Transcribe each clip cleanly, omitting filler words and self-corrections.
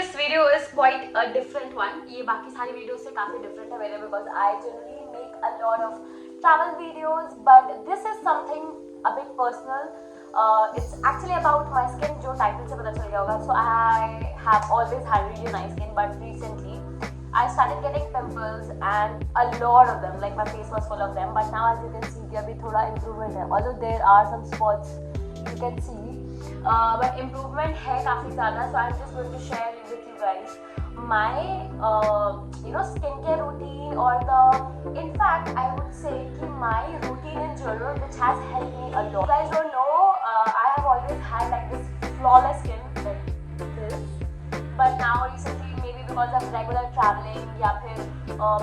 this video is quite a different one. ये बाकी सारी videos से काफी different है मेरे because I generally make a lot of travel videos, but this is something a bit personal. It's actually about my skin, जो title से पता चल गया होगा. So I have always had really nice skin, but recently I started getting pimples and a lot of them. Like my face was full of them, but now as you can see, there अभी थोड़ा improvement है. Although there are some spots you can see. But improvement है काफी ज़्यादा, so I'm just going to share with you guys my skincare routine, or in fact I would say कि my routine in general, which has helped me a lot. You guys don't know, I have always had like this flawless skin like this, but now recently maybe because of regular traveling या फिर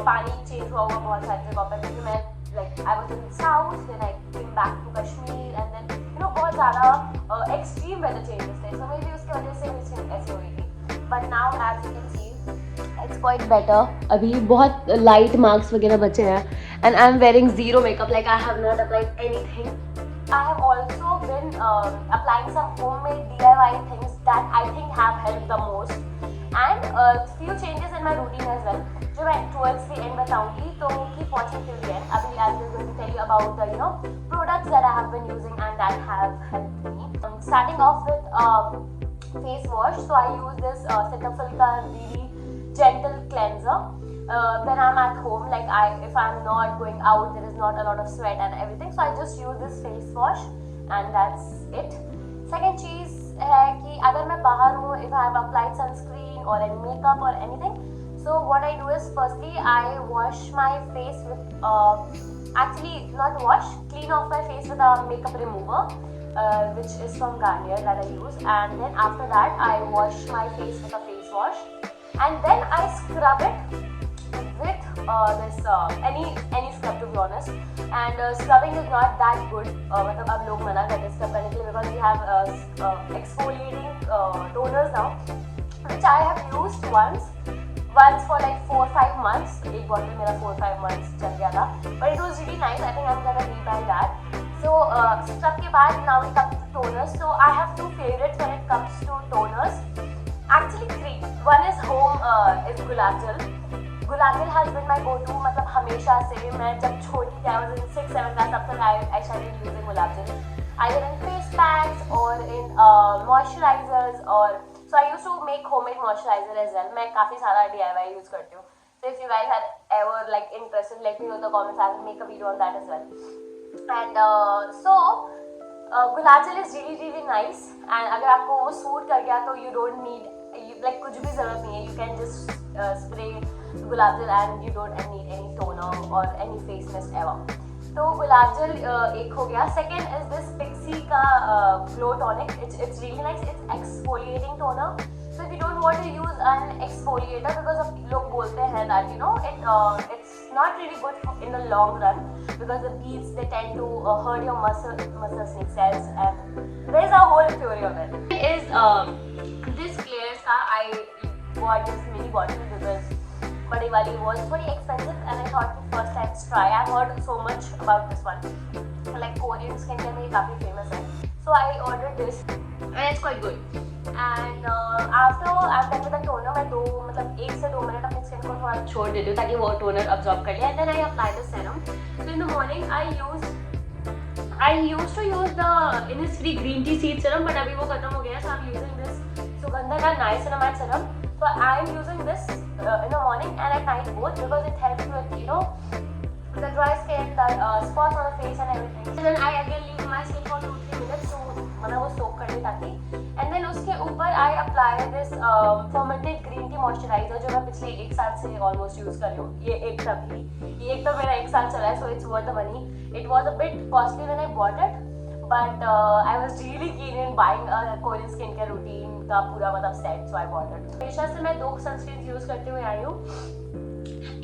पानी change हुआ होगा बहुत सारी जगहों पर, क्योंकि मैं like I was in the south, then I came back to Kashmir, and then बहुत ज़्यादा extreme weather changes थे, so maybe उसकी वजह से मेरी skin ऐसी हुई थी. But now as you can see, it's quite better. अभी बहुत light marks वगैरह बचे हैं, and I'm wearing zero makeup, like I have not applied anything. I have also been applying some homemade DIY things that I think have helped the most, and few changes in my routine as well, जो मैं towards the end बताऊँगी, तो keep watching till the end. अभी I'm just going to tell you about the products that I have been using and that have helped me. Starting off with face wash, so I use this Cetaphil का really gentle cleanser. When I'm at home, like if I'm not going out, there is not a lot of sweat and everything, so I just use this face wash, and that's it. Second चीज़ है कि अगर मैं बाहर हूँ, if I have applied sunscreen or any makeup or anything, so what I do is firstly I wash my face with actually not wash, clean off my face with a makeup remover, which is from Garnier that I use, and then after that I wash my face with a face wash, and then I scrub it with this any scrub, to be honest. And scrubbing is not that good, मतलब अब लोग मना करते हैं scrub करने के लिए, because we have exfoliating toners now, which I have used once for like 4-5 months. एक bottle मेरा 4-5 months चल गया था, but it was really nice. I think I'm gonna rebuy that. So scrub के बाद now we come to toners. So I have two favorites when it comes to toners. Actually three. One is is Gulab Gel. Gulab Gel has been my go-to, मतलब हमेशा से. मैं जब छोटी थी, I was in 6-7 class, तब तक I started using Gulab Gel, either in face packs or in moisturizers, or so I used to make homemade moisturizer as well. मैं काफी सारा DIY use करती हूँ. So if you guys are ever like interested, let me know in the comments. I will make a video on that as well. And Gulab Gel is really nice. And अगर आपको वो suit कर गया तो you don't need like कुछ भी ज़रूरत नहीं है. You can just spray Gulab Gel and you don't need any toner or any face mist ever. तो Gulab Gel एक हो गया. Second is this Pixie का glow tonic. It's really nice. It's exfoliating toner. So if you don't want to use an exfoliator, because लोग बोलते हैं that it's not really good in the long run, because the beads, they tend to hurt your muscle cells, and there is a whole theory of it. Is this Claire's का I bought this mini bottle because बड़ी वाली was pretty expensive, and I thought first let's try. I've heard so much about this one, like Korean skincare में काफी famous है. So I ordered this, and it's quite good. And after I'm done with the toner, मैं 1 से 2 minute अपनी skin को थोड़ा छोड़ देती हूँ ताकि वो टोनर absorb कर ले, and then I apply the serum. So in the morning I used to use the Innisfree green tea seed serum, but अभी वो खत्म हो गया, so I'm using this Sugandha का niacinamide serum. So I'm using this in the morning and at night both, because it helps with the dry skin, the spots on the face and everything. And then I again leave my skin for 2-3 minutes to मतलब वो soak कर ले ताकि. And then उसके ऊपर I apply this fermented green tea moisturizer, जो मैं पिछले 1 साल से almost use कर रही हूँ. ये एक तो मेरा 1 साल चला है, so it's worth the money. It was a bit costly when I bought it, but I was really keen in buying a Korean skincare routine का पूरा set, so I bought it. हमेशा से मैं 2 sunscreens use करते हुए आई हूँ.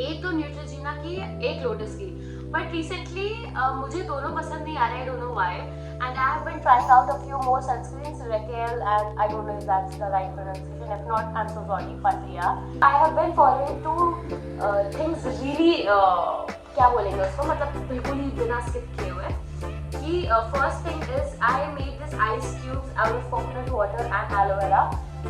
एक तो न्यूट्रोजीना की, एक लोटस की, but recently मुझे दोनों पसंद नहीं आ रहे. I don't know why. And I have been trying out a few more sunscreens, Raquel, and I don't know if that's the right pronunciation. If not, I'm so sorry, but yeah. I have been following 2 things really, क्या बोलेंगे उसको, मतलब बिल्कुल ही बिना skip किए हुए. कि first thing is I made this ice cubes out of coconut water and aloe vera,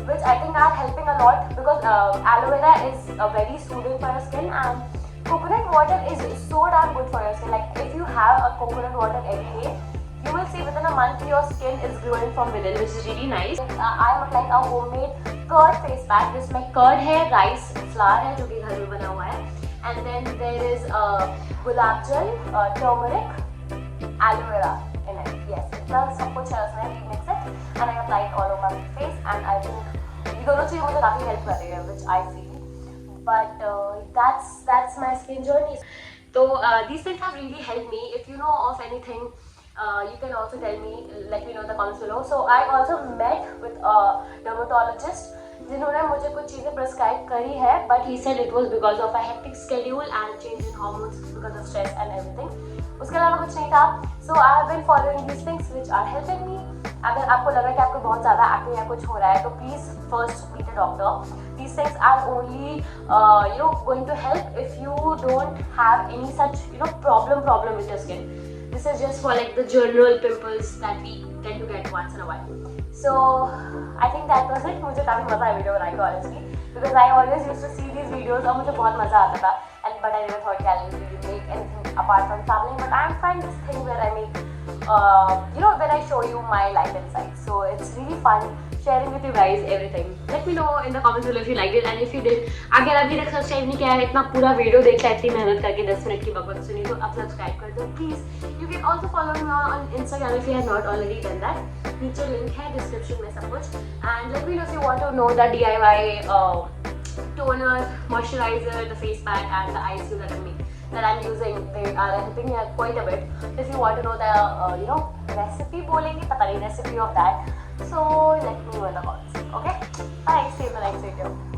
which I think are helping a lot, aloe vera is very soothing for your skin, and coconut water is so damn good for your skin. Like if you have a coconut water every day, you will see within a month your skin is glowing from within, which is really nice. I am applying a homemade curd face pack. जिसमें curd है, rice flour है जो कि घर में बना हुआ है, and then there is gulab jal, turmeric, aloe vera in it. Yes, इतना सब कुछ है उसमें. Mix it and I apply it all over my face, and I think ये दोनों चीज़ें मुझे काफ़ी help कर रही है, which I feel. But that's my skin journey. So these things have really helped me. If you know of anything, you can also tell me, let me know in the comments below. So I also met with a dermatologist जिन्होंने मुझे कुछ चीज़ें prescribe करी है, but he said it was because of a hectic schedule and change in hormones because of stress and everything. उसके अलावा कुछ नहीं था. So I have been following these things which are helping me. अगर आपको लग रहा है कि आपको बहुत ज़्यादा acne या कुछ हो रहा है, तो please first meet a doctor. These things are only going to help if you don't have any such problem with your skin. This is just for like the general pimples that we tend to get once in a while. So I think that was it. मुझे काफ़ी मज़ा आया video बनाने को honestly, because I always used to see these videos और मुझे बहुत मज़ा आता था. But I never thought I would really make anything apart from traveling. But I'm trying this thing where I make, when I show you my life inside. So it's really fun sharing with you guys everything. Let me know in the comments below if you liked it, and if you did. अगर अभी तक subscribe नहीं किया है, इतना पूरा video देख लिया, इतनी मेहनत करके 10 मिनट की बकवास सुनी, तो अब सब्सक्राइब कर दो please. You can also follow me on Instagram if you have not already done that. नीचे लिंक है डिस्क्रिप्शन में सब कुछ. And let me know if you want to know the DIY toner, moisturizer, the face pack, and the ice cube that I'm using. They are helping me quite a bit. If you want to know the recipe, बोलेंगे पता नहीं recipe of that. So let me know in the comments. Okay? Bye. See you in the next video.